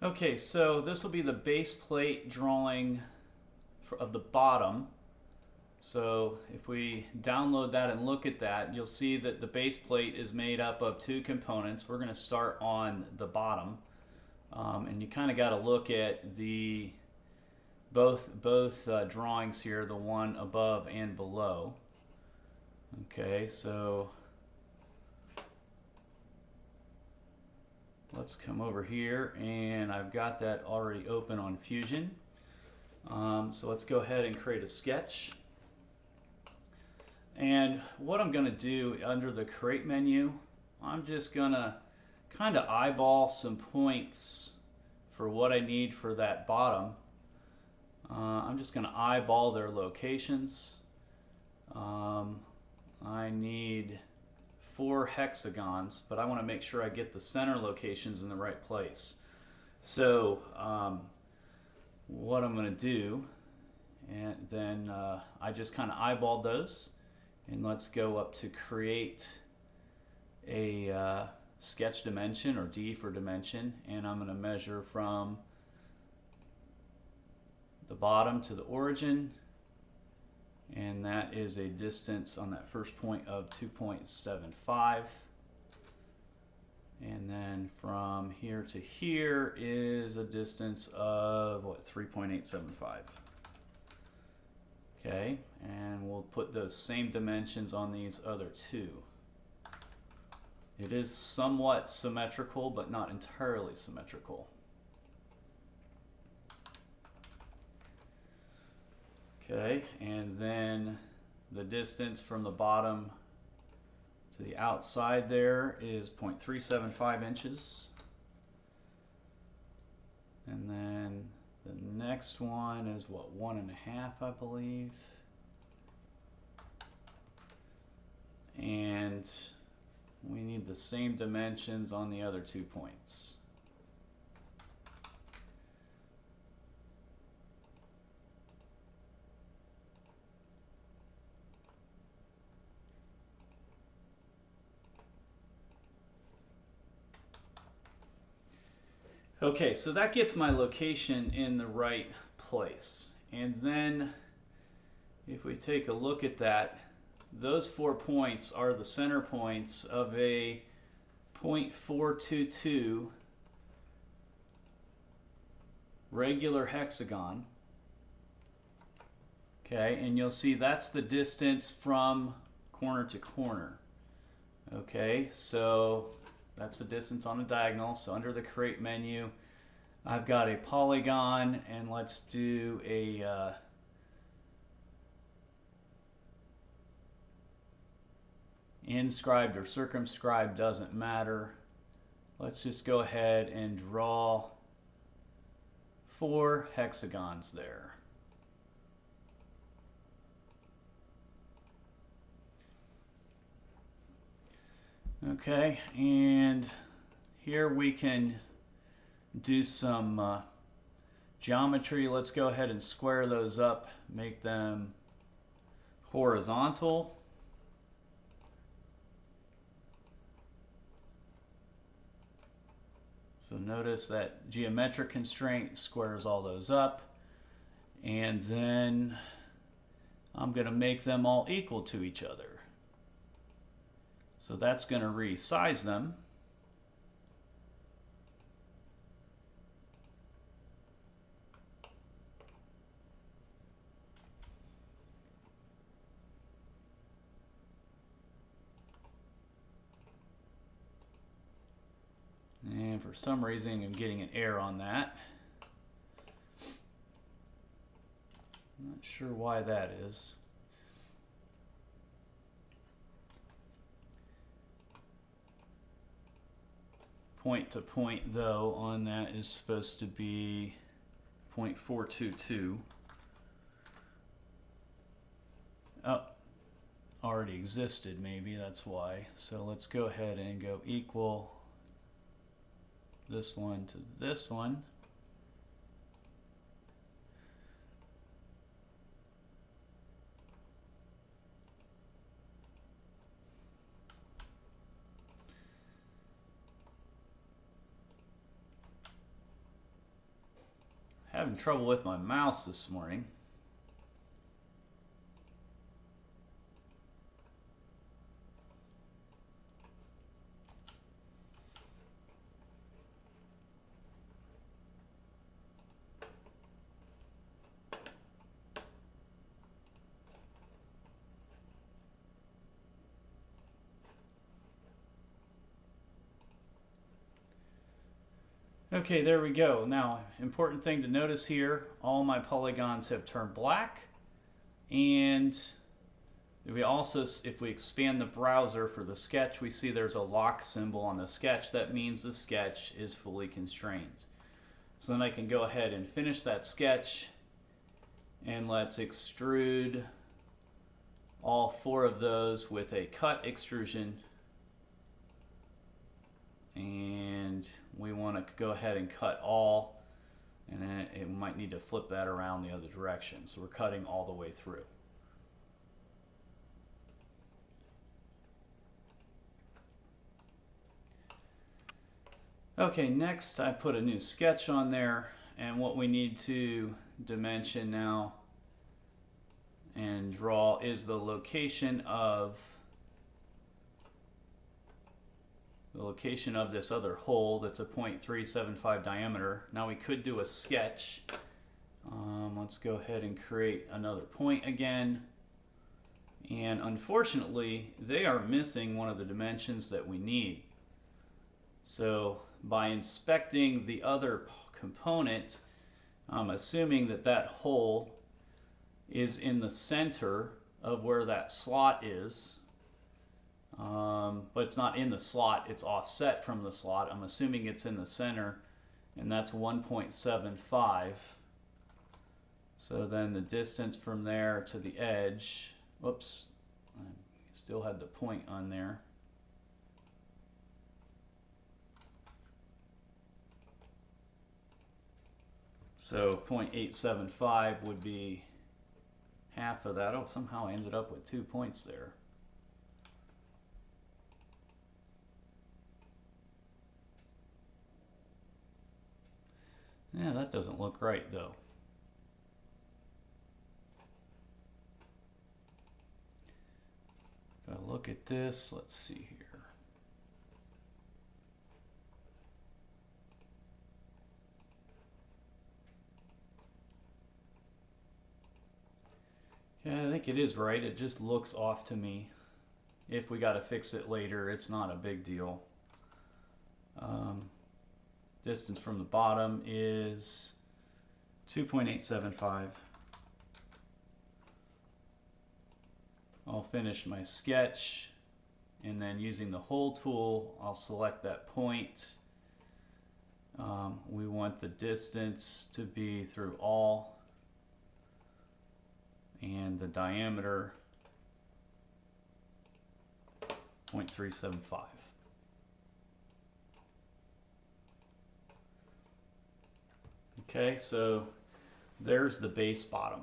Okay, so this will be the base plate drawing of the bottom. So if we download that and look at that, you'll see that the base plate is made up of two components. We're going to start on the bottom, and you kind of got to look at the both drawings here, the one above and below. Okay, so let's come over here, and I've got that already open on Fusion. So let's go ahead and create a sketch. And what I'm going to do under the create menu, I'm just going to kind of eyeball some points for what I need for that bottom. I'm just going to eyeball their locations. I need 4 hexagons, but I want to make sure I get the center locations in the right place. So what I'm going to do, and then I just kind of eyeballed those, and let's go up to create a sketch dimension, or D for dimension, and I'm going to measure from the bottom to the origin, and that is a distance on that first point of 2.75, and then from here to here is a distance of what, 3.875. Okay, and we'll put those same dimensions on these other two. It is somewhat symmetrical, but not entirely symmetrical. Okay, and then the distance from the bottom to the outside there is 0.375 inches. And then the next one is what, 1.5, I believe. And we need the same dimensions on the other 2 points. Okay, so that gets my location in the right place. And then if we take a look at that, those 4 points are the center points of a 0.422 regular hexagon. Okay, and you'll see that's the distance from corner to corner. Okay, so that's the distance on a diagonal. So under the create menu, I've got a polygon, and let's do a inscribed or circumscribed, doesn't matter. Let's just go ahead and draw 4 hexagons there. Okay, and here we can do some geometry. Let's go ahead and square those up, make them horizontal. So notice that geometric constraint squares all those up, and then I'm going to make them all equal to each other. So that's going to resize them. And for some reason I'm getting an error on that. Not sure why that is. Point to point though on that is supposed to be 0.422. Oh, already existed, maybe that's why. So let's go ahead and go equal this one to this one. having trouble with my mouse this morning. Okay, there we go. Now, important thing to notice here, all my polygons have turned black. And we also, if we expand the browser for the sketch, we see there's a lock symbol on the sketch. That means the sketch is fully constrained. So then I can go ahead and finish that sketch. And let's extrude all 4 of those with a cut extrusion. And we want to go ahead and cut all, and then it might need to flip that around the other direction. So we're cutting all the way through. Okay, next I put a new sketch on there, and what we need to dimension now and draw is the location of this other hole that's a 0.375 diameter. Now we could do a sketch. Let's go ahead and create another point again. And unfortunately, they are missing one of the dimensions that we need. So by inspecting the other component, I'm assuming that that hole is in the center of where that slot is. But it's not in the slot, it's offset from the slot. I'm assuming it's in the center, and that's 1.75. So then the distance from there to the edge, whoops, I still had the point on there. So 0.875 would be half of that. Oh, somehow I ended up with 2 points there. Yeah, that doesn't look right though. If I look at this, let's see here. Yeah, I think it is right. It just looks off to me. If we got to fix it later, it's not a big deal. Distance from the bottom is 2.875. I'll finish my sketch, and then using the hole tool, I'll select that point. We want the distance to be through all, and the diameter 0.375. Okay, so there's the base bottom.